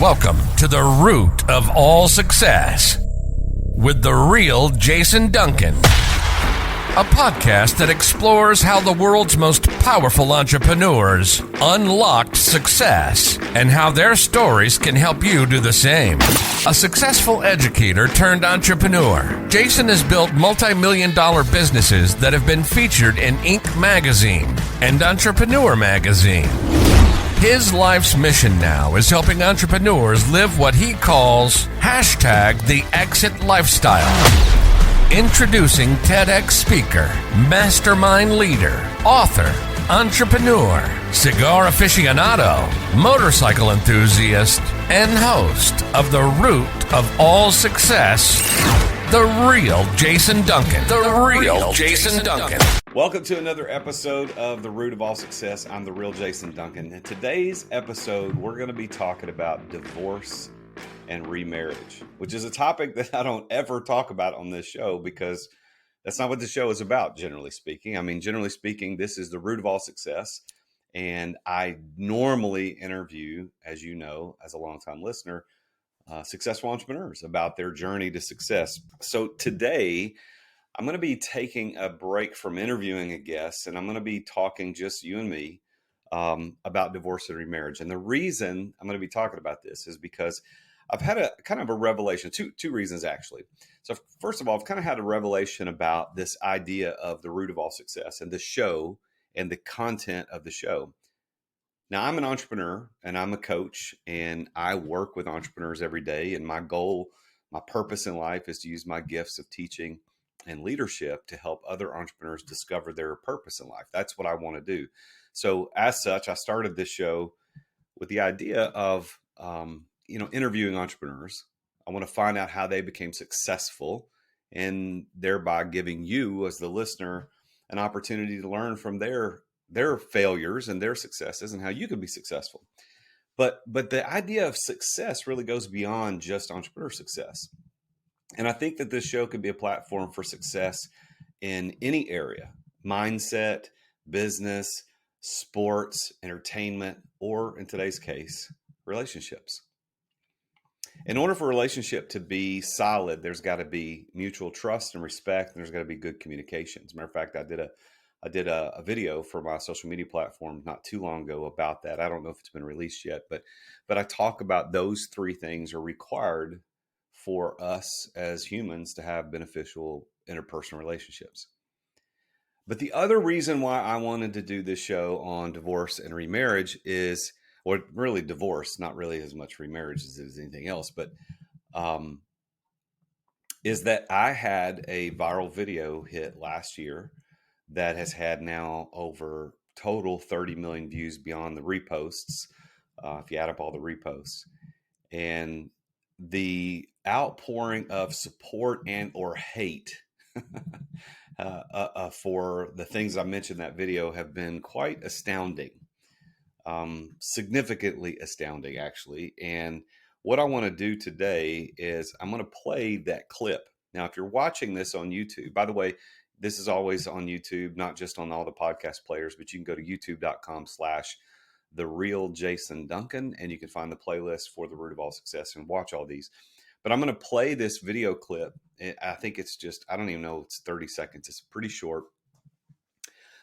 Welcome to the root of all success with the Real Jason Duncan, a podcast that explores how the world's most powerful entrepreneurs unlocked success and how their stories can help you do the same. A successful educator turned entrepreneur, Jason has built multi-million-dollar businesses that have been featured in Inc. magazine and Entrepreneur magazine. His life's mission now is helping entrepreneurs live what he calls #the exit lifestyle. Introducing TEDx speaker, mastermind leader, author, entrepreneur, cigar aficionado, motorcycle enthusiast, and host of The Root of All Success, the Real Jason Duncan. The Real Jason Duncan. Welcome to another episode of The Root of All Success. I'm the Real Jason Duncan. In today's episode, we're going to be talking about divorce and remarriage, which is a topic that I don't ever talk about on this show because that's not what the show is about, generally speaking. I mean, generally speaking, this is the root of all success. And I normally interview, as you know, as a longtime listener, successful entrepreneurs about their journey to success. So today, I'm going to be taking a break from interviewing a guest, and I'm going to be talking just you and me about divorce and remarriage. And the reason I'm going to be talking about this is because I've had a kind of a revelation, two reasons actually. So first of all, I've kind of had a revelation about this idea of the root of all success and the show and the content of the show. Now, I'm an entrepreneur and I'm a coach and I work with entrepreneurs every day. And my goal, my purpose in life is to use my gifts of teaching and leadership to help other entrepreneurs discover their purpose in life. That's what I want to do. So as such, I started this show with the idea of, interviewing entrepreneurs. I want to find out how they became successful and thereby giving you as the listener an opportunity to learn from their failures and their successes and how you can be successful. But the idea of success really goes beyond just entrepreneur success. And I think that this show could be a platform for success in any area: mindset, business, sports, entertainment, or in today's case, relationships. In order for a relationship to be solid, there's got to be mutual trust and respect, and there's got to be good communication. As a matter of fact, I did a video for my social media platform not too long ago about that. I don't know if it's been released yet, but I talk about those three things are required for us as humans to have beneficial interpersonal relationships. But the other reason why I wanted to do this show on divorce and remarriage is, or really divorce, not really as much remarriage as it is anything else, but is that I had a viral video hit last year that has had now over total 30 million views beyond the reposts, if you add up all the reposts. And the outpouring of support and or hate for the things I mentioned in that video have been quite astounding. Significantly astounding, actually. And what I want to do today is I'm going to play that clip. Now, if you're watching this on YouTube, by the way, this is always on YouTube, not just on all the podcast players, but you can go to youtube.com/The Real Jason Duncan, and you can find the playlist for The Root of All Success and watch all these. But I'm going to play this video clip. I think it's just, I don't even know, it's 30 seconds. It's pretty short.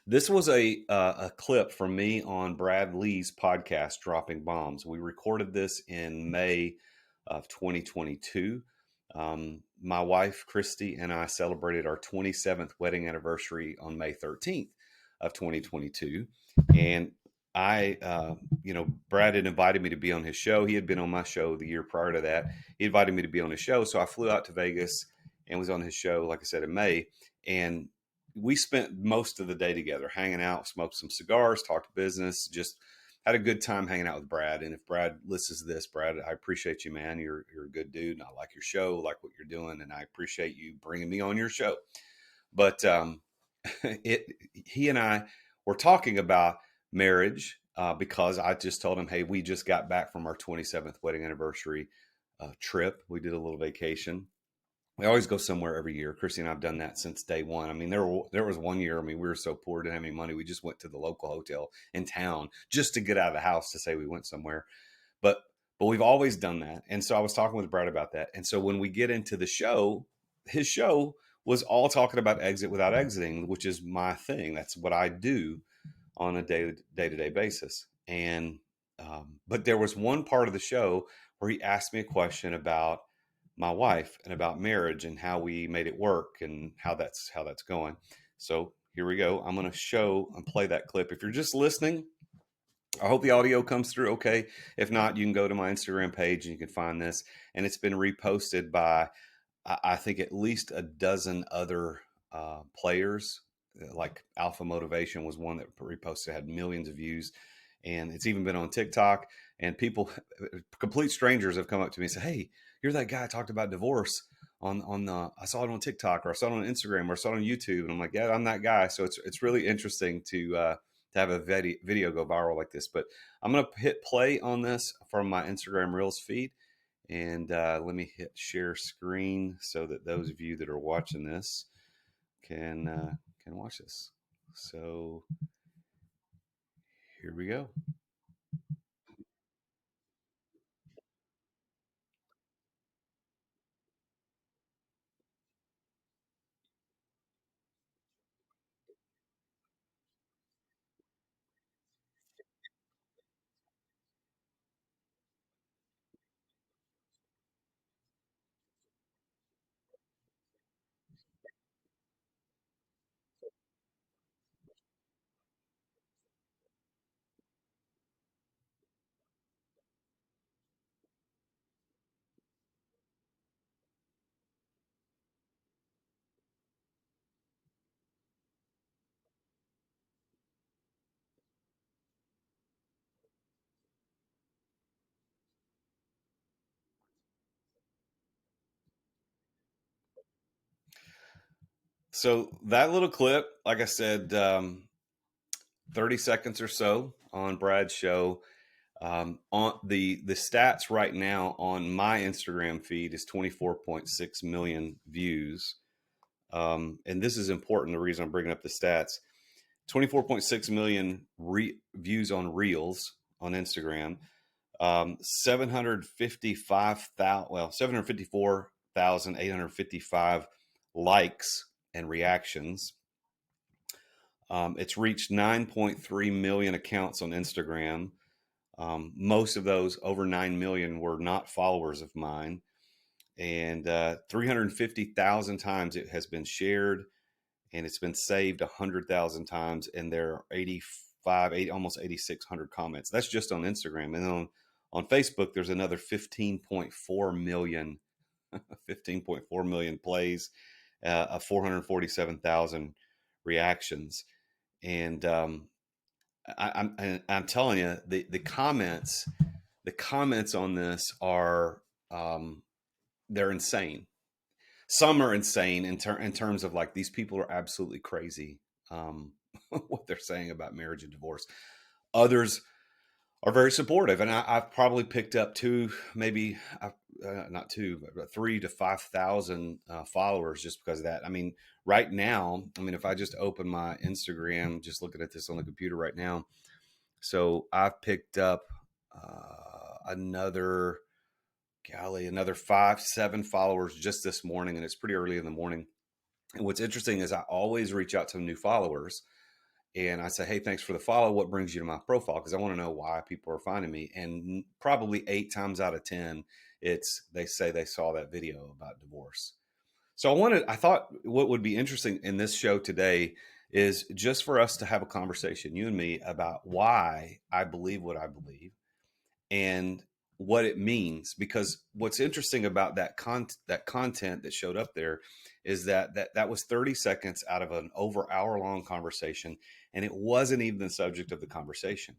This was a clip from me on Brad Lee's podcast, Dropping Bombs. We recorded this in May of 2022. My wife, Christy, and I celebrated our 27th wedding anniversary on May 13th of 2022. And Brad had invited me to be on his show. He had been on my show the year prior to that. He invited me to be on his show. So I flew out to Vegas and was on his show, like I said, in May. And we spent most of the day together, hanging out, smoked some cigars, talked business, just had a good time hanging out with Brad. And if Brad listens to this, Brad, I appreciate you, man. You're a good dude. And I like your show, like what you're doing. And I appreciate you bringing me on your show. But he and I were talking about marriage because I just told him, hey, we just got back from our 27th wedding anniversary trip. We did a little vacation. We always go somewhere every year. Christy and I have done that since day one. I mean, there was one year, we were so poor, didn't have any money. We just went to the local hotel in town just to get out of the house to say we went somewhere. But but we've always done that. And so I was talking with Brad about that. And so when we get into the show, his show was all talking about exit without exiting, which is my thing. That's what I do on a day to day basis. And but there was one part of the show where he asked me a question about my wife and about marriage and how we made it work and how that's going. So here we go. I'm going to show and play that clip. If you're just listening, I hope the audio comes through okay. If not, you can go to my Instagram page and you can find this. And it's been reposted by, I think, at least a dozen other players. Like Alpha Motivation was one that reposted, had millions of views. And it's even been on TikTok. And people, complete strangers, have come up to me and said, "Hey, you're that guy I talked about divorce on the, I saw it on TikTok, or I saw it on Instagram, or I saw it on YouTube." And I'm like, "Yeah, I'm that guy." So it's really interesting to have a video go viral like this. But I'm going to hit play on this from my Instagram Reels feed. And let me hit share screen so that those of you that are watching this can watch this. So here we go. So that little clip, like I said, 30 seconds or so on Brad's show. On the stats right now on my Instagram feed is 24.6 million views. And this is important. The reason I'm bringing up the stats: 24.6 million views on Reels on Instagram. 754,855 likes and reactions. It's reached 9.3 million accounts on Instagram. Most of those, over 9 million, were not followers of mine. And 350,000 times it has been shared, and it's been saved 100,000 times. And there are almost 8,600 comments. That's just on Instagram. And then on Facebook, there's another 15.4 million, 15.4 million plays, 447,000 reactions. And I'm telling you, the comments on this are they're insane. Some are insane in terms of, like, these people are absolutely crazy, what they're saying about marriage and divorce. Others are very supportive, and I've probably picked up maybe not two, but 3,000 to 5,000 followers just because of that. I mean, right now, if I just open my Instagram, just looking at this on the computer right now, so I've picked up another 5, 7 followers just this morning, and it's pretty early in the morning. And what's interesting is I always reach out to new followers and I say, "Hey, thanks for the follow. What brings you to my profile?" Because I want to know why people are finding me. And probably 8 times out of 10, they say they saw that video about divorce. So I thought what would be interesting in this show today is just for us to have a conversation, you and me, about why I believe what I believe and what it means. Because what's interesting about that content that showed up there is that was 30 seconds out of an over hour-long conversation, and it wasn't even the subject of the conversation.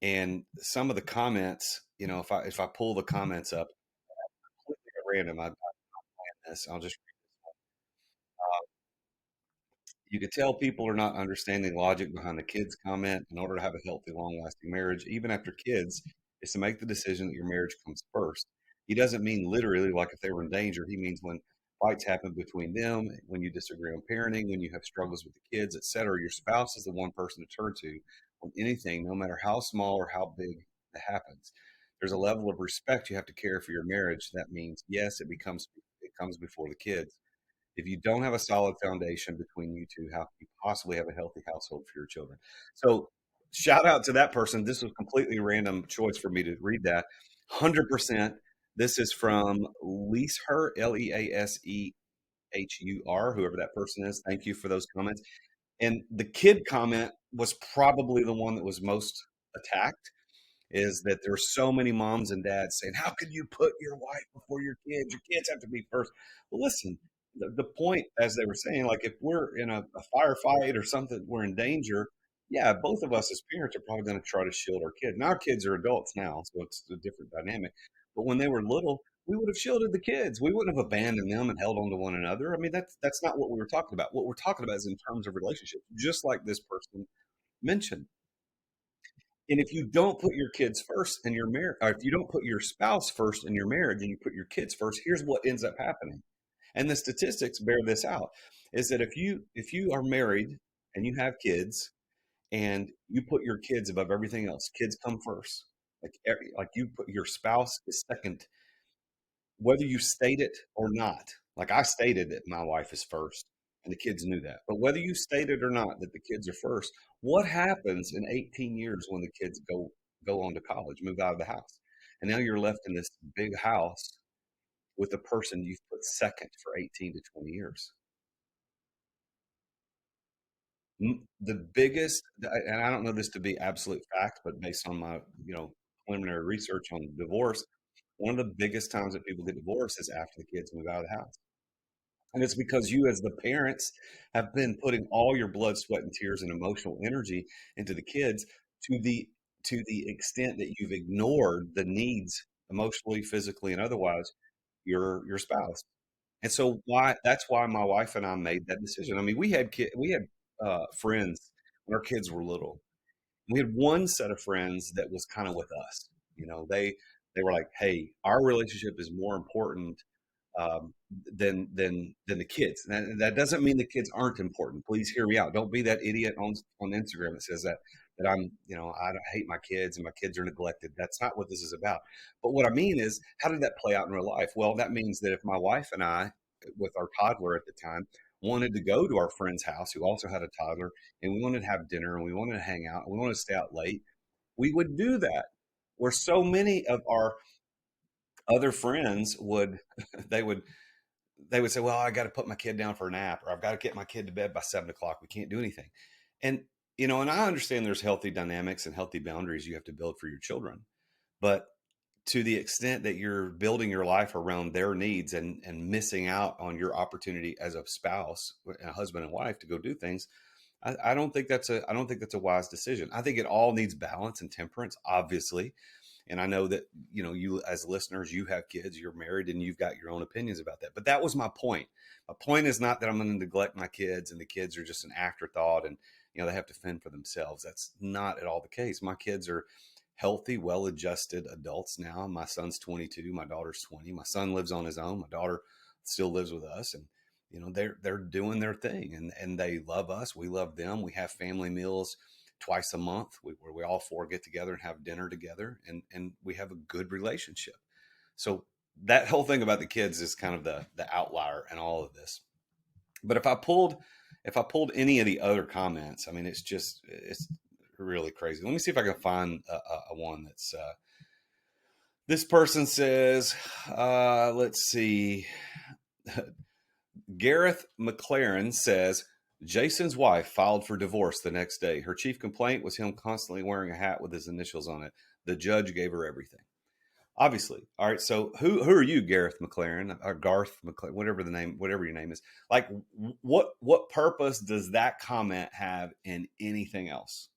And some of the comments, if I pull the comments up completely at random, I'll just you could tell people are not understanding logic behind the kids comment. "In order to have a healthy, long-lasting marriage, even after kids, is to make the decision that your marriage comes first." He doesn't mean literally like if they were in danger. He means when fights happen between them, when you disagree on parenting, when you have struggles with the kids, etc. Your spouse is the one person to turn to on anything, no matter how small or how big it happens. There's a level of respect you have to care for your marriage. That means, yes, it comes before the kids. If you don't have a solid foundation between you two, how can you possibly have a healthy household for your children? So, shout out to that person. This was completely random choice for me to read that. 100%. This is from Leashur, Leashur, whoever that person is. Thank you for those comments. And the kid comment was probably the one that was most attacked, is that there's so many moms and dads saying, "How could you put your wife before your kids? Your kids have to be first." Well, listen, the point, as they were saying, like if we're in a firefight or something, we're in danger. Yeah, both of us as parents are probably going to try to shield our kids. Now our kids are adults now, so it's a different dynamic. But when they were little, we would have shielded the kids. We wouldn't have abandoned them and held on to one another. I mean, that's not what we were talking about. What we're talking about is in terms of relationships, just like this person mentioned. And if you don't put your kids first in your marriage, or if you don't put your spouse first in your marriage and you put your kids first, here's what ends up happening. And the statistics bear this out, is that if you are married and you have kids and you put your kids above everything else, kids come first. Like you put your spouse is second, whether you state it or not. Like I stated that my wife is first, and the kids knew that. But whether you state it or not that the kids are first, what happens in 18 years when the kids go on to college, move out of the house, and now you're left in this big house with the person you've put second for 18 to 20 years? The biggest, and I don't know this to be absolute fact, but based on my preliminary research on divorce, one of the biggest times that people get divorced is after the kids move out of the house. And it's because you, as the parents, have been putting all your blood, sweat, and tears and emotional energy into the kids to the extent that you've ignored the needs emotionally, physically, and otherwise your spouse. And so that's why my wife and I made that decision. I mean, we had friends when our kids were little. We had one set of friends that was kind of with us. They were like, "Hey, our relationship is more important than the kids." And that doesn't mean the kids aren't important. Please hear me out. Don't be that idiot on Instagram that says that I hate my kids and my kids are neglected. That's not what this is about. But what I mean is, how did that play out in real life? Well, that means that if my wife and I, with our toddler at the time, wanted to go to our friend's house who also had a toddler, and we wanted to have dinner and we wanted to hang out and we wanted to stay out late, we would do that. Where so many of our other friends would they would they would say, "Well, I got to put my kid down for a nap, or I've got to get my kid to bed by 7 o'clock. We can't do anything." And and I understand there's healthy dynamics and healthy boundaries you have to build for your children, but to the extent that you're building your life around their needs and missing out on your opportunity as a spouse, a husband and wife, to go do things, I don't think that's a wise decision. I think it all needs balance and temperance, obviously. And I know that, you as listeners, you have kids, you're married, and you've got your own opinions about that. But that was my point. My point is not that I'm going to neglect my kids and the kids are just an afterthought and, they have to fend for themselves. That's not at all the case. My kids are healthy, well-adjusted adults now. My son's 22, my daughter's 20. My son lives on his own. My daughter still lives with us. And, they're doing their thing and they love us. We love them. We have family meals twice a month where we all four get together and have dinner together, and we have a good relationship. So that whole thing about the kids is kind of the outlier in all of this. But if I pulled any of the other comments, I mean, it's really crazy. Let me see if I can find a one that's this person says, let's see. Gareth McLaren says, Jason's wife filed for divorce the next day. Her chief complaint was him constantly wearing a hat with his initials on it. The judge gave her everything. Obviously. All right. So who are you, Gareth McLaren or Garth McLaren, whatever your name is? Like, what purpose does that comment have in anything else?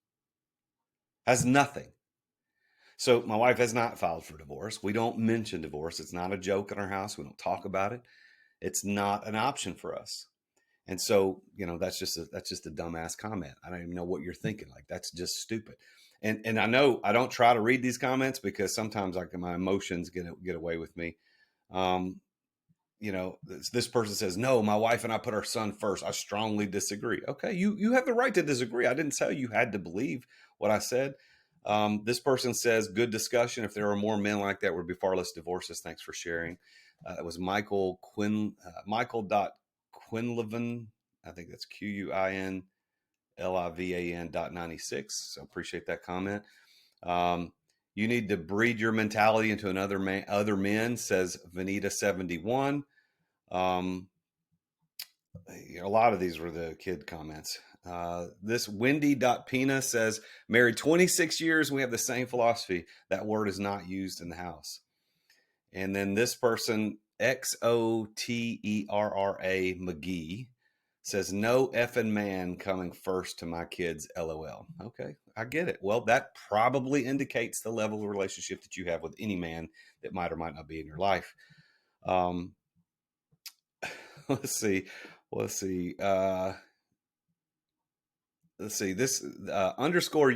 Has nothing. So my wife has not filed for divorce. We don't mention divorce. It's not a joke in our house. We don't talk about it. It's not an option for us. And so, that's just a dumbass comment. I don't even know what you're thinking. Like, that's just stupid. And I know I don't try to read these comments because sometimes like my emotions get away with me. This person says, "No, my wife and I put our son first. I strongly disagree." Okay, you have the right to disagree. I didn't tell you had to believe what I said. This person says, good discussion. If there were more men like that, would be far less divorces. Thanks for sharing. It was Michael Quinlivan. I think that's QUINLIVAN.96. So appreciate that comment. You need to breed your mentality into other men, says Vanita71. A lot of these were the kid comments. This Wendy.Pina says, married 26 years. We have the same philosophy. That word is not used in the house. And then this person, XOTERRA McGee, says, no effing man coming first to my kids, LOL. Okay, I get it. Well, that probably indicates the level of relationship that you have with any man that might or might not be in your life. Let's see. This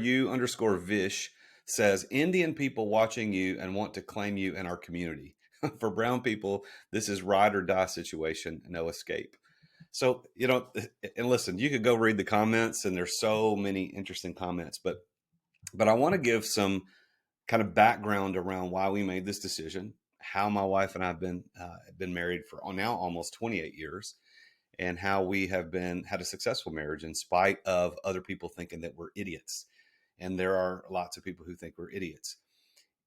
_you_Vish says, Indian people watching you and want to claim you in our community. For brown people, this is ride or die situation, no escape. So, and listen, you could go read the comments, and there's so many interesting comments, but I want to give some kind of background around why we made this decision, how my wife and I have been married for now almost 28 years, and how we have had a successful marriage in spite of other people thinking that we're idiots. And there are lots of people who think we're idiots.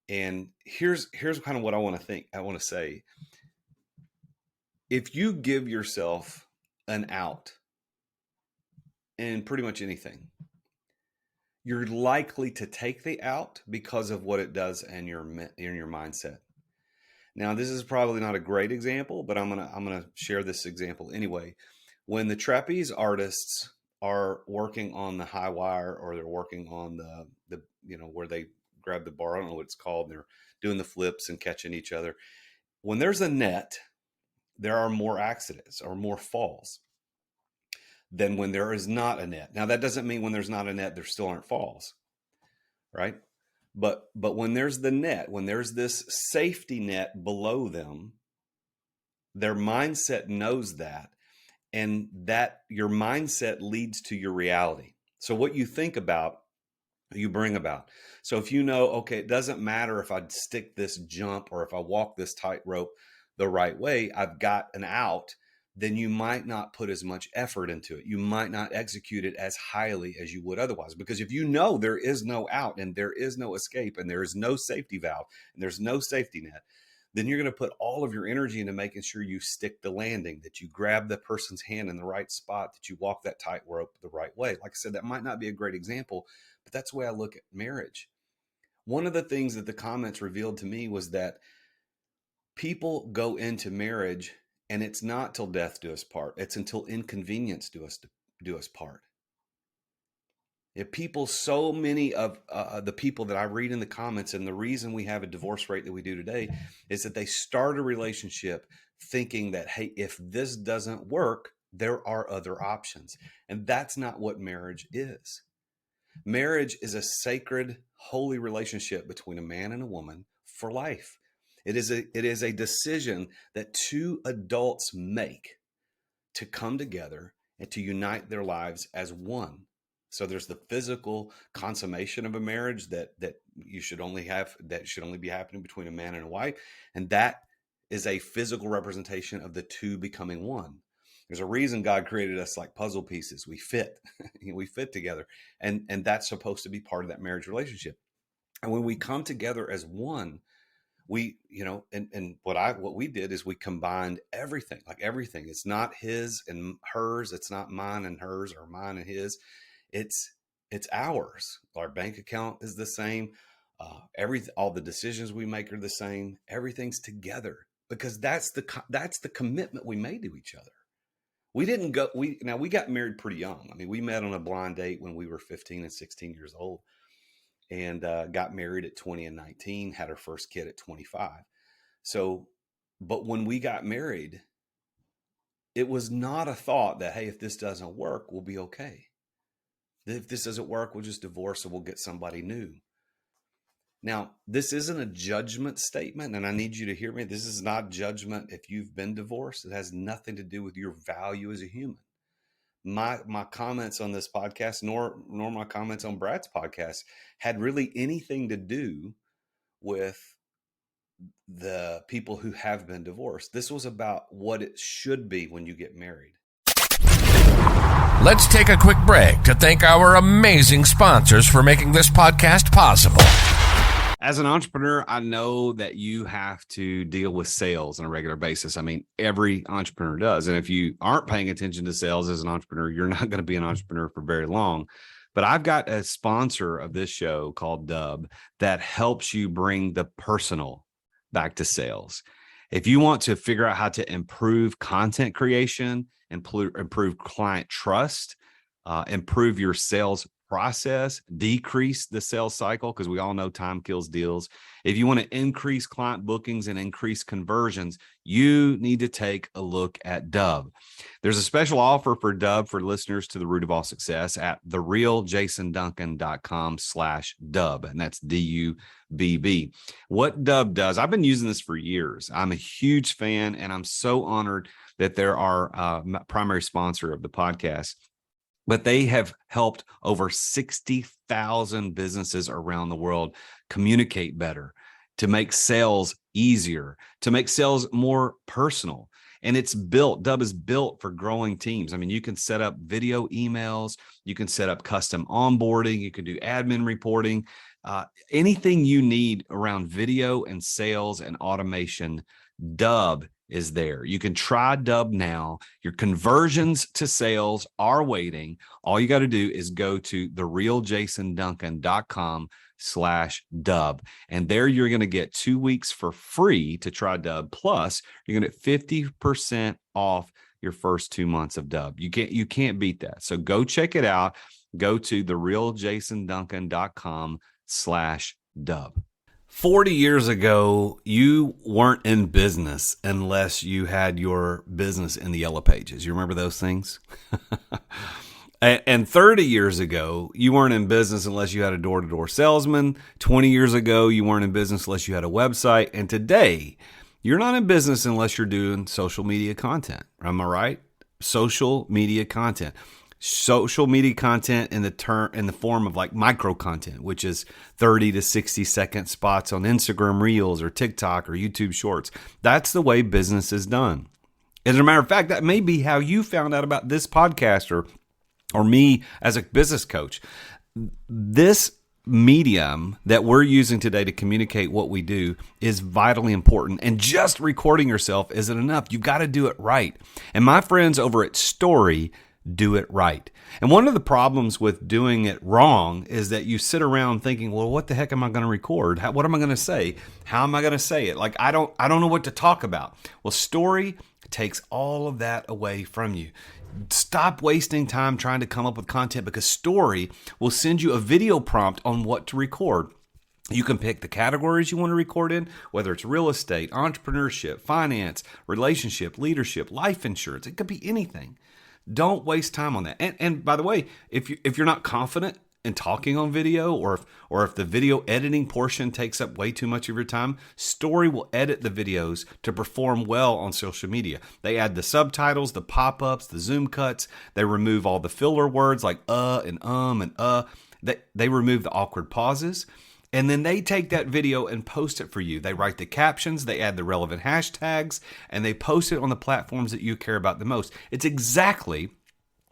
And here's kind of what I want to say. If you give yourself an out in pretty much anything, you're likely to take the out because of what it does in your mindset. Now, this is probably not a great example, but I'm gonna share this example anyway. When the trapeze artists are working on the high wire, or they're working on the where they grab the bar, I don't know what it's called, and they're doing the flips and catching each other. When there's a net, there are more accidents or more falls than when there is not a net. Now, that doesn't mean when there's not a net, there still aren't falls, right? But when there's the net, when there's this safety net below them, their mindset knows that, and that your mindset leads to your reality. So what you think about, you bring about. So if you know, okay, it doesn't matter if I stick this jump or if I walk this tightrope the right way, I've got an out, then you might not put as much effort into it. You might not execute it as highly as you would otherwise. Because if you know there is no out, and there is no escape, and there is no safety valve, and there's no safety net, then you're going to put all of your energy into making sure you stick the landing, that you grab the person's hand in the right spot, that you walk that tightrope the right way. Like I said, that might not be a great example, but that's the way I look at marriage. One of the things that the comments revealed to me was that people go into marriage, and it's not till death do us part. It's until inconvenience do us part. If people, so many of the people that I read in the comments, and the reason we have a divorce rate that we do today, is that they start a relationship thinking that, hey, if this doesn't work, there are other options. And that's not what marriage is. Marriage is a sacred, holy relationship between a man and a woman for life. It is a decision that two adults make to come together and to unite their lives as one. So there's the physical consummation of a marriage that should only be happening between a man and a wife, and that is a physical representation of the two becoming one. There's a reason God created us like puzzle pieces. We fit, we fit together, and that's supposed to be part of that marriage relationship. And when we come together as one, we, and what we did is we combined everything, like everything. It's not his and hers. It's not mine and hers, or mine and his. It's ours. Our bank account is the same. All the decisions we make are the same. Everything's together, because that's the commitment we made to each other. We didn't go, we got married pretty young. I mean, we met on a blind date when we were 15 and 16 years old. And got married at 20 and 19, had our first kid at 25. So, but when we got married, it was not a thought that, hey, if this doesn't work, we'll be okay. If this doesn't work, we'll just divorce and we'll get somebody new. Now, this isn't a judgment statement, and I need you to hear me. This is not judgment if you've been divorced. It has nothing to do with your value as a human. my comments on this podcast, nor my comments on Brad's podcast, had really anything to do with the people who have been divorced. This was about what it should be when you get married. Let's take a quick break to thank our amazing sponsors for making this podcast possible. As an entrepreneur, I know that you have to deal with sales on a regular basis. I mean, every entrepreneur does. And if you aren't paying attention to sales as an entrepreneur, you're not going to be an entrepreneur for very long. But I've got a sponsor of this show called Dub that helps you bring the personal back to sales. If you want to figure out how to improve content creation, improve client trust, improve your sales process, decrease the sales cycle, because we all know time kills deals. If you want to increase client bookings and increase conversions, you need to take a look at Dub. There's a special offer for Dub for listeners to The Root of All Success at therealjasonduncan.com/Dub, and that's DUBB. What Dub does, I've been using this for years. I'm a huge fan, and I'm so honored that they're our primary sponsor of the podcast. But they have helped over 60,000 businesses around the world communicate better, to make sales easier, to make sales more personal. And Dub is built for growing teams. I mean, you can set up video emails, you can set up custom onboarding, you can do admin reporting, anything you need around video and sales and automation. Dub is there. You can try Dub now. Your conversions to sales are waiting. All you got to do is go to therealjasonduncan.com/Dub. And there you're going to get 2 weeks for free to try Dub. Plus, you're going to get 50% off your first 2 months of Dub. You can't beat that. So go check it out. Go to therealjasonduncan.com/Dub. 40 years ago, you weren't in business unless you had your business in the yellow pages. You remember those things? And 30 years ago, you weren't in business unless you had a door-to-door salesman. 20 years ago, you weren't in business unless you had a website. And today, you're not in business unless you're doing social media content. Am I right? Social media content. Social media content in the form of like micro content, which is 30 to 60 second spots on Instagram Reels or TikTok or YouTube Shorts. That's the way business is done. As a matter of fact, that may be how you found out about this podcast or me as a business coach. This medium that we're using today to communicate what we do is vitally important. And just recording yourself isn't enough. You've got to do it right. And my friends over at Story do it right. And one of the problems with doing it wrong is that you sit around thinking, well, what the heck am I going to record? What am I going to say? How am I going to say it? Like, I don't know what to talk about. Well, Story takes all of that away from you. Stop wasting time trying to come up with content, because Story will send you a video prompt on what to record. You can pick the categories you want to record in, whether it's real estate, entrepreneurship, finance, relationship, leadership, life insurance. It could be anything. Don't waste time on that. And by the way, if you're not confident in talking on video, or if the video editing portion takes up way too much of your time, Story will edit the videos to perform well on social media. They add the subtitles, the pop-ups, the zoom cuts. They remove all the filler words like and and. They remove the awkward pauses. And then they take that video and post it for you. They write the captions, they add the relevant hashtags, and they post it on the platforms that you care about the most. It's exactly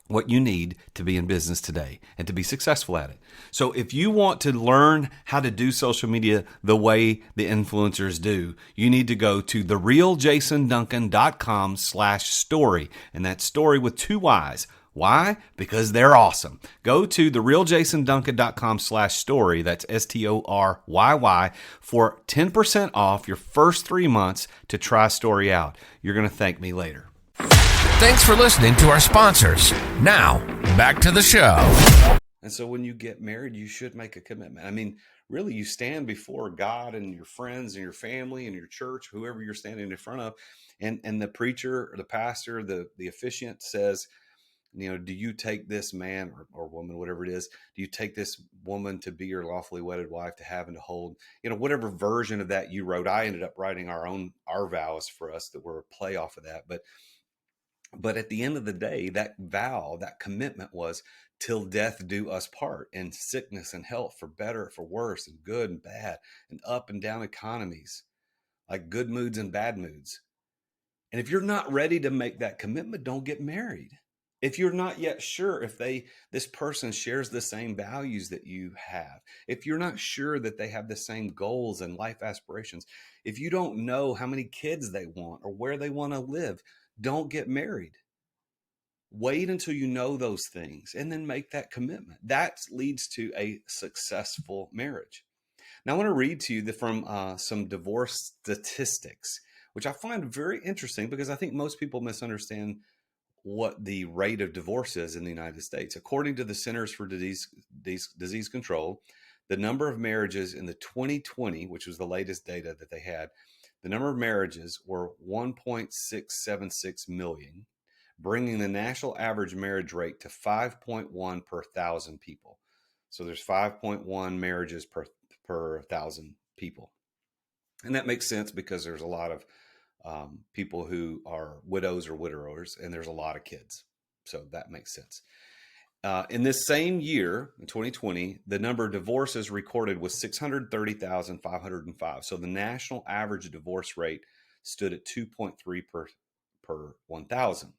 what you need to be in business today and to be successful at it. So if you want to learn how to do social media the way the influencers do, you need to go to therealjasonduncan.com/story. And that's story with 2 Y's. Why? Because they're awesome. Go to therealjasonduncan.com/story. That's STORYY for 10% off your first 3 months to try Story out. You're going to thank me later. Thanks for listening to our sponsors. Now, back to the show. And so when you get married, you should make a commitment. I mean, really, you stand before God and your friends and your family and your church, whoever you're standing in front of, and the preacher or the pastor, the officiant says, do you take this man or woman, whatever it is, do you take this woman to be your lawfully wedded wife, to have and to hold, whatever version of that you wrote. I ended up writing our vows for us that were a play off of that. But But at the end of the day, that vow, that commitment was till death do us part, in sickness and health, for better, for worse, and good and bad, and up and down economies, like good moods and bad moods. And if you're not ready to make that commitment, don't get married. If you're not yet sure if this person shares the same values that you have, if you're not sure that they have the same goals and life aspirations, if you don't know how many kids they want or where they want to live, don't get married. Wait until you know those things and then make that commitment. That leads to a successful marriage. Now, I want to read to you from some divorce statistics, which I find very interesting because I think most people misunderstand what the rate of divorce is in the United States. According to the Centers for Disease Control, the number of marriages in the 2020, which was the latest data that they had, the number of marriages were 1.676 million, bringing the national average marriage rate to 5.1 per thousand people. So there's 5.1 marriages per thousand people. And that makes sense because there's a lot of people who are widows or widowers, and there's a lot of kids. So that makes sense. In this same year, in 2020, the number of divorces recorded was 630,505. So the national average divorce rate stood at 2.3 per 1,000.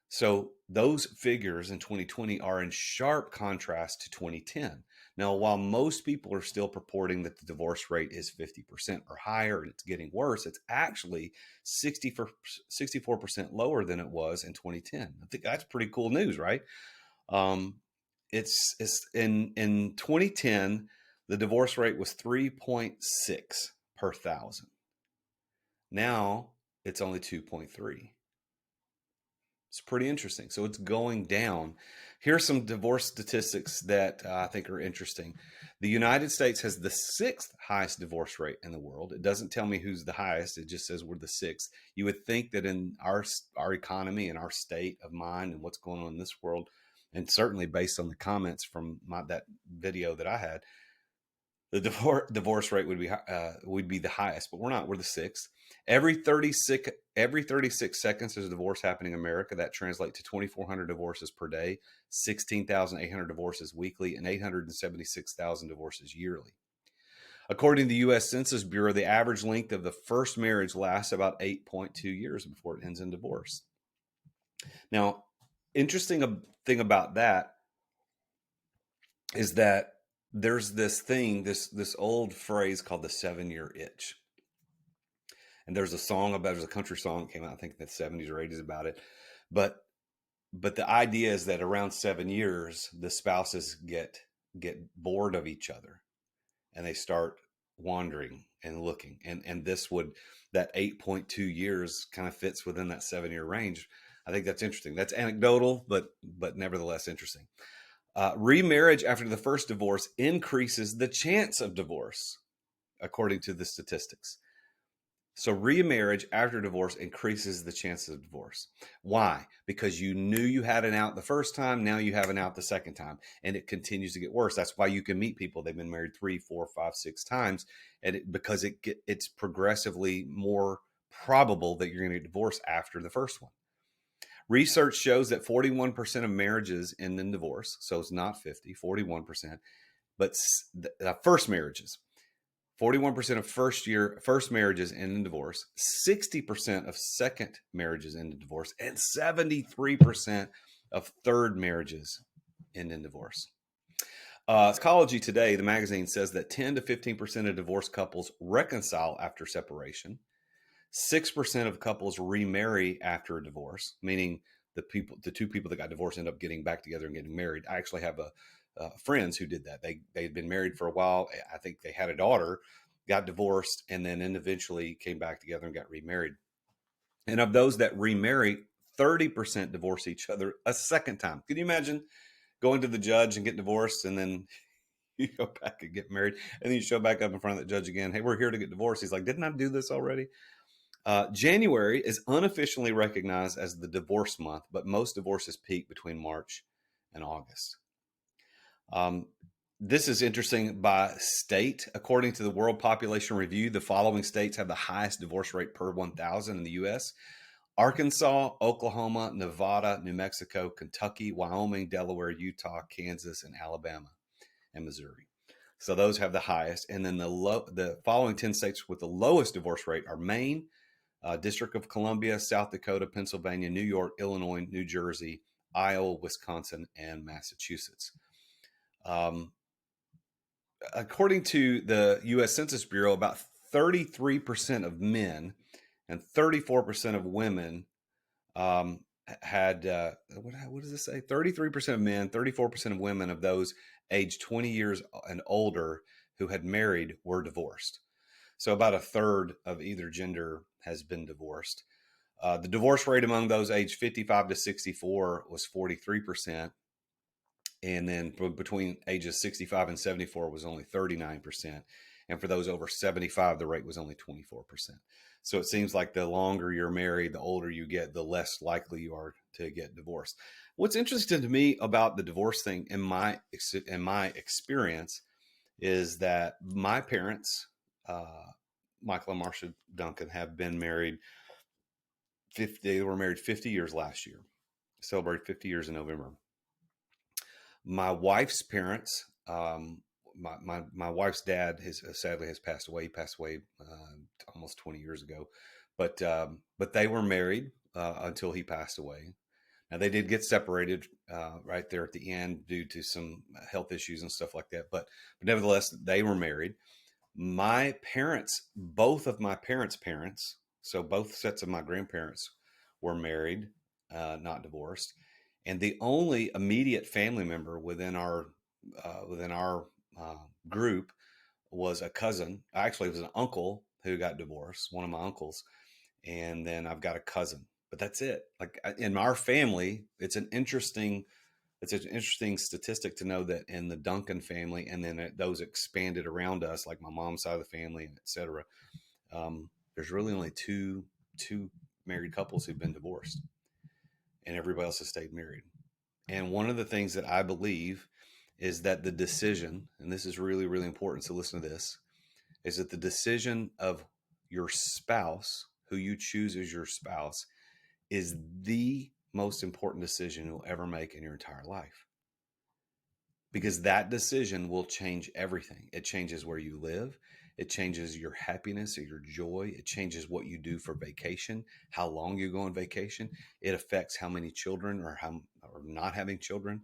So those figures in 2020 are in sharp contrast to 2010. Now, while most people are still purporting that the divorce rate is 50% or higher and it's getting worse, it's actually 64% lower than it was in 2010. I think that's pretty cool news, right? It's in 2010, the divorce rate was 3.6 per thousand. Now it's only 2.3. It's pretty interesting. So it's going down. Here's some divorce statistics that I think are interesting. The United States has the 6th highest divorce rate in the world. It doesn't tell me who's the highest. It just says we're the 6th. You would think that in our economy and our state of mind and what's going on in this world, and certainly based on the comments from that video that I had, the divorce rate would be the highest, but we're not. We're the 6th. Every 36 seconds there's a divorce happening in America. That translates to 2,400 divorces per day, 16,800 divorces weekly, and 876,000 divorces yearly. According to the U.S. Census Bureau, the average length of the first marriage lasts about 8.2 years before it ends in divorce. Now, interesting thing about that is that there's this thing, this old phrase called the 7-year itch. And there's a country song that came out, I think in the 70s or 80s about it. But the idea is that around 7 years, the spouses get bored of each other and they start wandering and looking. And that 8.2 years kind of fits within that 7-year range. I think that's interesting. That's anecdotal, but nevertheless interesting. Remarriage after the first divorce increases the chance of divorce, according to the statistics. So remarriage after divorce increases the chances of divorce. Why? Because you knew you had an out the first time. Now you have an out the second time, and it continues to get worse. That's why you can meet people. They've been married 3, 4, 5, 6 times, and because it's progressively more probable that you're going to get divorced after the first one. Research shows that 41% of marriages end in divorce. So it's not 50, 41%, but first marriages. 41% of first marriages end in divorce, 60% of second marriages end in divorce, and 73% of third marriages end in divorce. Psychology Today, the magazine, says that 10 to 15% of divorced couples reconcile after separation. 6% of couples remarry after a divorce, meaning the two people that got divorced end up getting back together and getting married. I actually have friends who did that. They'd been married for a while. I think they had a daughter, got divorced, and then eventually came back together and got remarried. And of those that remarry, 30% divorce each other a second time. Can you imagine going to the judge and getting divorced, and then you go back and get married, and then you show back up in front of the judge again? Hey, we're here to get divorced. He's like, didn't I do this already? January is unofficially recognized as the divorce month, but most divorces peak between March and August. This is interesting by state. According to the World Population Review, the following states have the highest divorce rate per 1,000 in the U.S. Arkansas, Oklahoma, Nevada, New Mexico, Kentucky, Wyoming, Delaware, Utah, Kansas, and Alabama and Missouri. So those have the highest. And then the following 10 states with the lowest divorce rate are Maine, District of Columbia, South Dakota, Pennsylvania, New York, Illinois, New Jersey, Iowa, Wisconsin, and Massachusetts. According to the U.S. Census Bureau, about 33% of men and 34% of women had, what does it say? 33% of men, 34% of women of those aged 20 years and older who had married were divorced. So about a third of either gender has been divorced. The divorce rate among those aged 55 to 64 was 43%. And then between ages 65 and 74 was only 39%. And for those over 75, the rate was only 24%. So it seems like the longer you're married, the older you get, the less likely you are to get divorced. What's interesting to me about the divorce thing in my experience is that my parents, Michael and Marcia Duncan, have been married they were married 50 years last year. Celebrated 50 years in November. My wife's parents, my wife's dad sadly has passed away. He passed away almost 20 years ago, but they were married until he passed away. Now they did get separated right there at the end due to some health issues and stuff like that. But nevertheless, they were married. My parents, both of my parents' parents, so both sets of my grandparents were married, not divorced. And the only immediate family member within our group was a cousin. Actually, it was an uncle who got divorced, one of my uncles. And then I've got a cousin, but that's it. Like in our family, it's an interesting statistic to know that in the Duncan family, and then those expanded around us, like my mom's side of the family, and et cetera, there's really only two married couples who've been divorced, and everybody else has stayed married. And one of the things that I believe is that the decision, and this is really, really important, so listen to this, is that the decision of your spouse, who you choose as your spouse, is the most important decision you'll ever make in your entire life. Because that decision will change everything. It changes where you live. It changes your happiness or your joy. It changes what you do for vacation, how long you go on vacation. It affects how many children or not having children.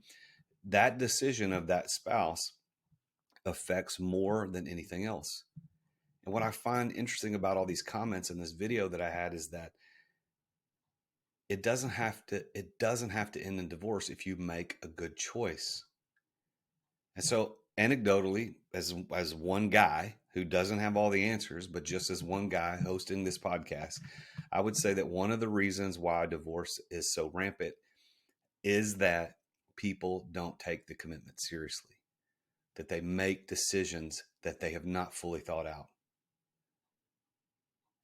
That decision of that spouse affects more than anything else. And what I find interesting about all these comments in this video that I had is that it doesn't have to end in divorce if you make a good choice. And so anecdotally, as one guy who doesn't have all the answers, but just as one guy hosting this podcast, I would say that one of the reasons why divorce is so rampant is that people don't take the commitment seriously, that they make decisions that they have not fully thought out.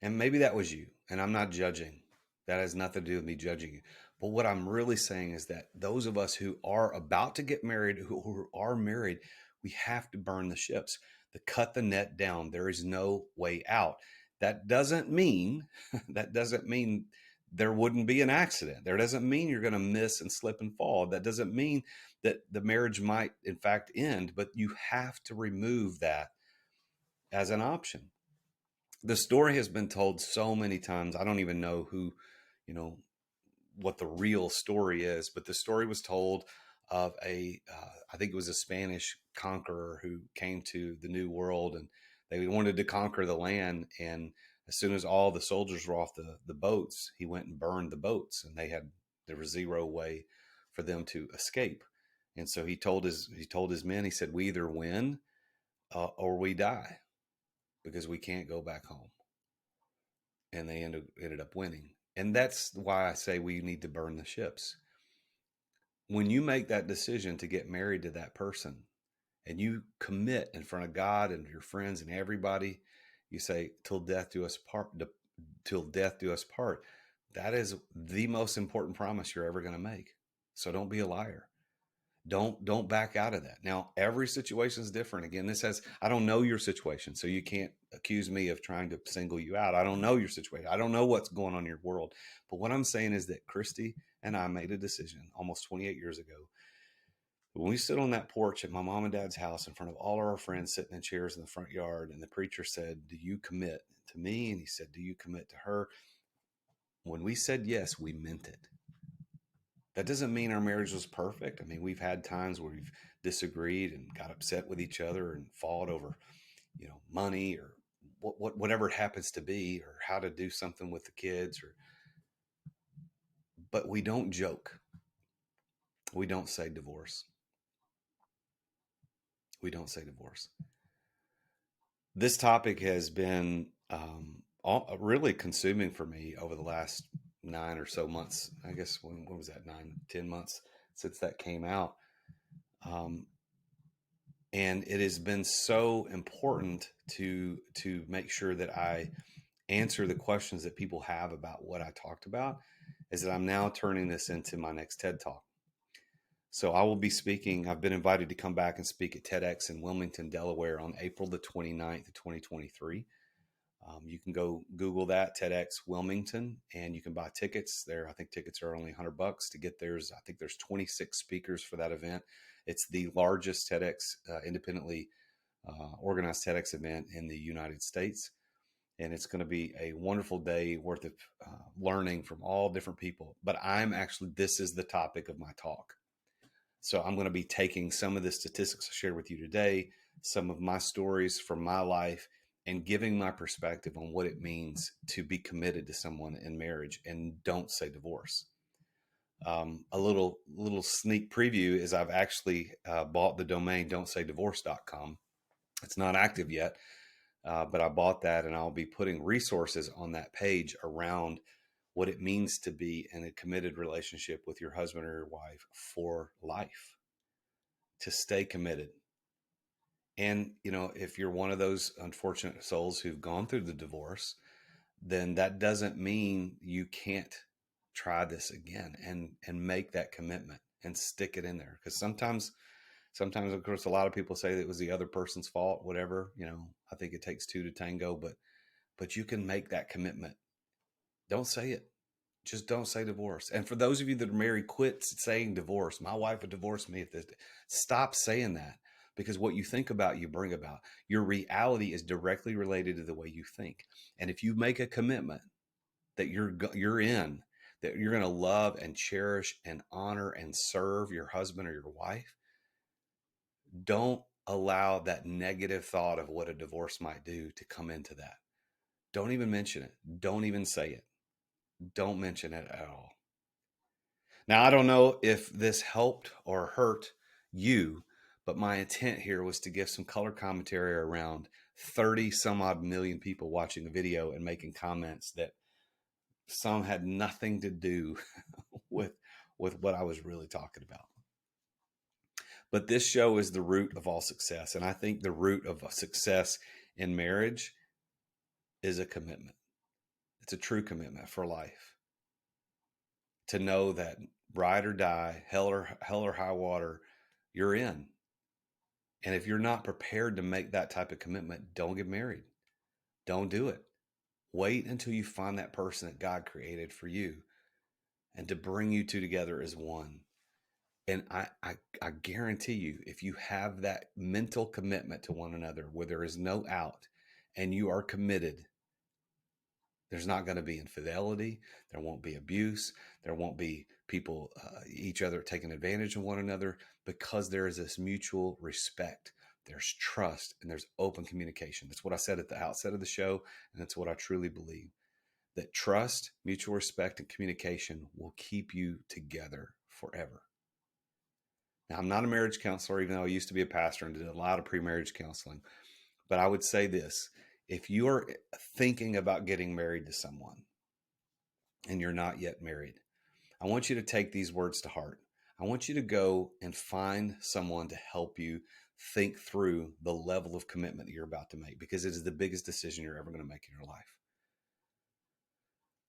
And maybe that was you, and I'm not judging. That has nothing to do with me judging you. But what I'm really saying is that those of us who are about to get married, who are married, we have to burn the ships, to cut the net down. There is no way out. That doesn't mean there wouldn't be an accident. That doesn't mean you're going to miss and slip and fall. That doesn't mean that the marriage might in fact end, but you have to remove that as an option. The story has been told so many times. I don't even know what the real story is, but the story was told of I think it was a Spanish conqueror who came to the New World, and they wanted to conquer the land. And as soon as all the soldiers were off the boats, he went and burned the boats, and there was zero way for them to escape. And so he told his men, he said, we either win or we die, because we can't go back home. And they ended up winning. And that's why I say we need to burn the ships. When you make that decision to get married to that person, and you commit in front of God and your friends and everybody, you say, till death do us part, that is the most important promise you're ever going to make. So don't be a liar. Don't back out of that. Now, every situation is different. Again, I don't know your situation, so you can't accuse me of trying to single you out. I don't know your situation. I don't know what's going on in your world. But what I'm saying is that Christy and I made a decision almost 28 years ago. When we stood on that porch at my mom and dad's house in front of all of our friends sitting in chairs in the front yard, and the preacher said, "Do you commit to me?" And he said, "Do you commit to her?" When we said yes, we meant it. That doesn't mean our marriage was perfect. I mean, we've had times where we've disagreed and got upset with each other and fought over, money or whatever it happens to be, or how to do something with the kids. But we don't joke. We don't say divorce. We don't say divorce. This topic has been really consuming for me over the last 9 or so months. I guess when was that? 9-10 months since that came out. And it has been so important to make sure that I answer the questions that people have about what I talked about, is that I'm now turning this into my next TED Talk. So I will be speaking. I've been invited to come back and speak at TEDx in Wilmington, Delaware on April the 29th of 2023. You can go Google that, TEDx Wilmington, and you can buy tickets there. I think tickets are only $100 to get there. I think there's 26 speakers for that event. It's the largest TEDx, independently organized TEDx event in the United States. And it's going to be a wonderful day worth of learning from all different people. But this is the topic of my talk. So I'm going to be taking some of the statistics I shared with you today, some of my stories from my life, and giving my perspective on what it means to be committed to someone in marriage and don't say divorce. A little sneak preview is I've actually bought the domain don'tsaydivorce.com. It's not active yet, but I bought that, and I'll be putting resources on that page around what it means to be in a committed relationship with your husband or your wife for life, to stay committed. And, if you're one of those unfortunate souls who've gone through the divorce, then that doesn't mean you can't try this again and make that commitment and stick it in there. Because sometimes, of course, a lot of people say that it was the other person's fault, whatever. I think it takes two to tango, but you can make that commitment. Don't say it. Just don't say divorce. And for those of you that are married, quit saying divorce. My wife would divorce me if this. Stop saying that, because what you think about, you bring about. Your reality is directly related to the way you think. And if you make a commitment that you're in, that you're going to love and cherish and honor and serve your husband or your wife, don't allow that negative thought of what a divorce might do to come into that. Don't even mention it. Don't even say it. Don't mention it at all. Now, I don't know if this helped or hurt you, but my intent here was to give some color commentary around 30 some odd million people watching the video and making comments that some had nothing to do with what I was really talking about. But this show is the root of all success. And I think the root of success in marriage is a commitment. It's a true commitment for life. To know that ride or die, hell or high water, you're in. And if you're not prepared to make that type of commitment, don't get married. Don't do it. Wait until you find that person that God created for you and to bring you two together as one. And I guarantee you, if you have that mental commitment to one another where there is no out and you are committed, there's not going to be infidelity. There won't be abuse. There won't be people, each other taking advantage of one another, because there is this mutual respect. There's trust and there's open communication. That's what I said at the outset of the show. And that's what I truly believe, that trust, mutual respect, and communication will keep you together forever. Now, I'm not a marriage counselor, even though I used to be a pastor and did a lot of pre-marriage counseling. But I would say this: if you are thinking about getting married to someone and you're not yet married, I want you to take these words to heart. I want you to go and find someone to help you think through the level of commitment that you're about to make, because it is the biggest decision you're ever going to make in your life.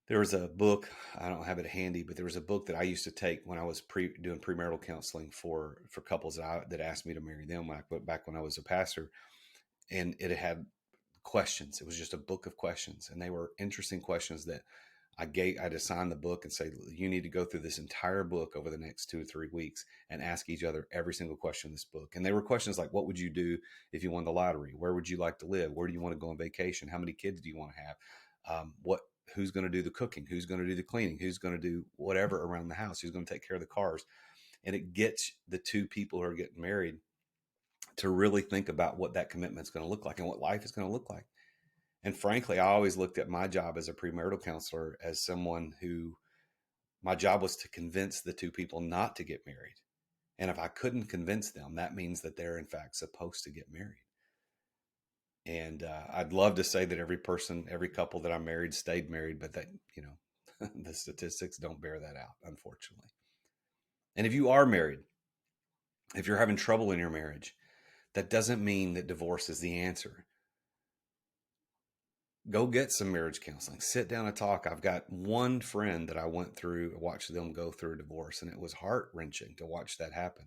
There was a book, I don't have it handy, but there was a book that I used to take when I was doing premarital counseling for couples that asked me to marry them back when I was a pastor. And it had questions. It was just a book of questions. And they were interesting questions that I'd assign the book and say, you need to go through this entire book over the next 2 or 3 weeks and ask each other every single question in this book. And they were questions like, what would you do if you won the lottery? Where would you like to live? Where do you want to go on vacation? How many kids do you want to have? Who's going to do the cooking? Who's going to do the cleaning? Who's going to do whatever around the house? Who's going to take care of the cars? And it gets the two people who are getting married to really think about what that commitment is going to look like and what life is going to look like. And frankly, I always looked at my job as a premarital counselor as someone who my job was to convince the two people not to get married. And if I couldn't convince them, that means that they're in fact supposed to get married. And I'd love to say that every couple that I married stayed married, but that, the statistics don't bear that out, unfortunately. And if you are married, if you're having trouble in your marriage, that doesn't mean that divorce is the answer. Go get some marriage counseling. Sit down and talk. I've got one friend that I watched them go through a divorce, and it was heart-wrenching to watch that happen.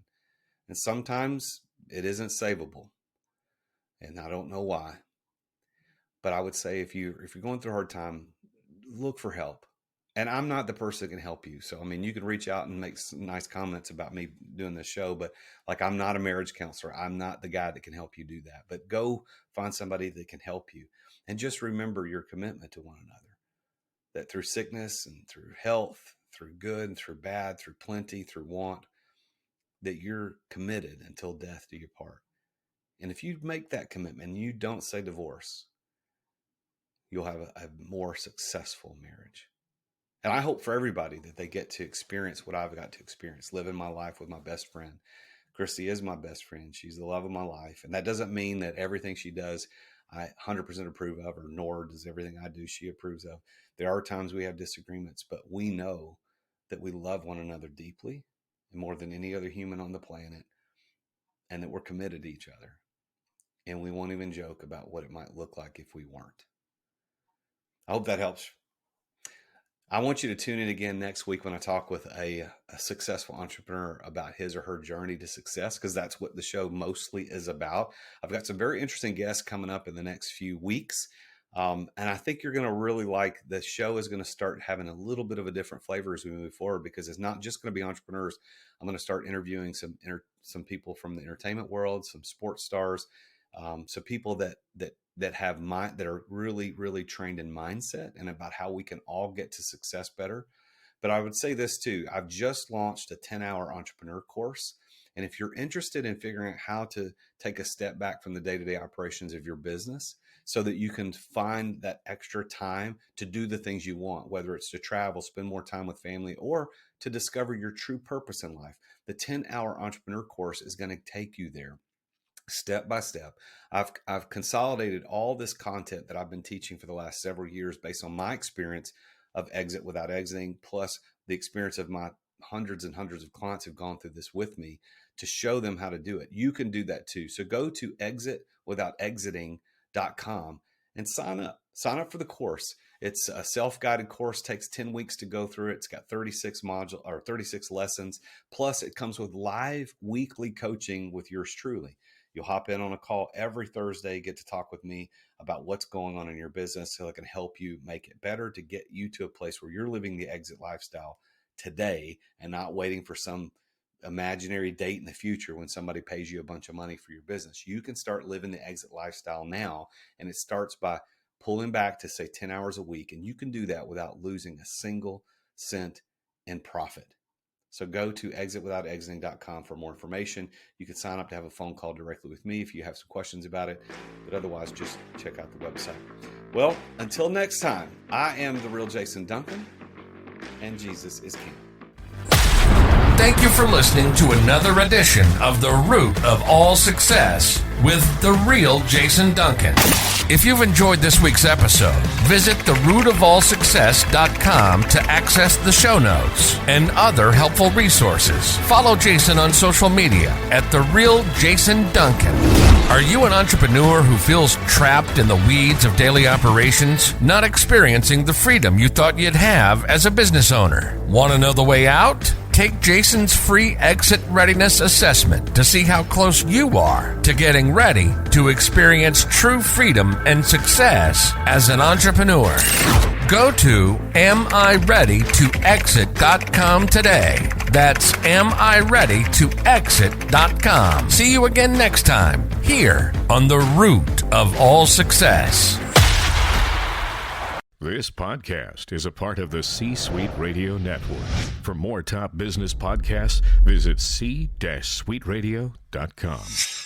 And sometimes it isn't savable. And I don't know why. But I would say if you're going through a hard time, look for help. And I'm not the person that can help you. So, you can reach out and make some nice comments about me doing this show, but I'm not a marriage counselor. I'm not the guy that can help you do that. But go find somebody that can help you. And just remember your commitment to one another. That through sickness and through health, through good and through bad, through plenty, through want, that you're committed until death do you part. And if you make that commitment and you don't say divorce, you'll have a more successful marriage. And I hope for everybody that they get to experience what I've got to experience, living my life with my best friend. Christy is my best friend. She's the love of my life. And that doesn't mean that everything she does, I 100% approve of, or nor does everything I do she approves of. There are times we have disagreements, but we know that we love one another deeply and more than any other human on the planet, and that we're committed to each other. And we won't even joke about what it might look like if we weren't. I hope that helps. I want you to tune in again next week when I talk with a successful entrepreneur about his or her journey to success, because that's what the show mostly is about. I've got some very interesting guests coming up in the next few weeks. And I think you're going to really like the show. Is going to start having a little bit of a different flavor as we move forward, because it's not just going to be entrepreneurs. I'm going to start interviewing some people from the entertainment world, some sports stars, so people that have that are really, really trained in mindset and about how we can all get to success better. But I would say this too. I've just launched a 10-hour entrepreneur course. And if you're interested in figuring out how to take a step back from the day-to-day operations of your business so that you can find that extra time to do the things you want, whether it's to travel, spend more time with family, or to discover your true purpose in life, the 10-hour entrepreneur course is going to take you there. Step by step. I've consolidated all this content that I've been teaching for the last several years based on my experience of exit without exiting, plus the experience of my hundreds and hundreds of clients who've gone through this with me, to show them how to do it. You can do that too. So go to exitwithoutexiting.com and sign up. Sign up for the course. It's a self-guided course, takes 10 weeks to go through it. It's got 36 lessons. Plus it comes with live weekly coaching with yours truly. You'll hop in on a call every Thursday, get to talk with me about what's going on in your business so I can help you make it better to get you to a place where you're living the exit lifestyle today and not waiting for some imaginary date in the future when somebody pays you a bunch of money for your business. You can start living the exit lifestyle now, and it starts by pulling back to say 10 hours a week, and you can do that without losing a single cent in profit. So go to exitwithoutexiting.com for more information. You can sign up to have a phone call directly with me if you have some questions about it. But otherwise, just check out the website. Well, until next time, I am the Real Jason Duncan, and Jesus is King. Thank you for listening to another edition of The Root of All Success with the Real Jason Duncan. If you've enjoyed this week's episode, visit therootofallsuccess.com to access the show notes and other helpful resources. Follow Jason on social media at The Real Jason Duncan. Are you an entrepreneur who feels trapped in the weeds of daily operations, not experiencing the freedom you thought you'd have as a business owner? Want to know the way out? Take Jason's free exit readiness assessment to see how close you are to getting ready to experience true freedom and success as an entrepreneur. Go to amireadytoexit.com today. That's amireadytoexit.com. See you again next time here on The Root of All Success. This podcast is a part of the C-Suite Radio Network. For more top business podcasts, visit c-suiteradio.com.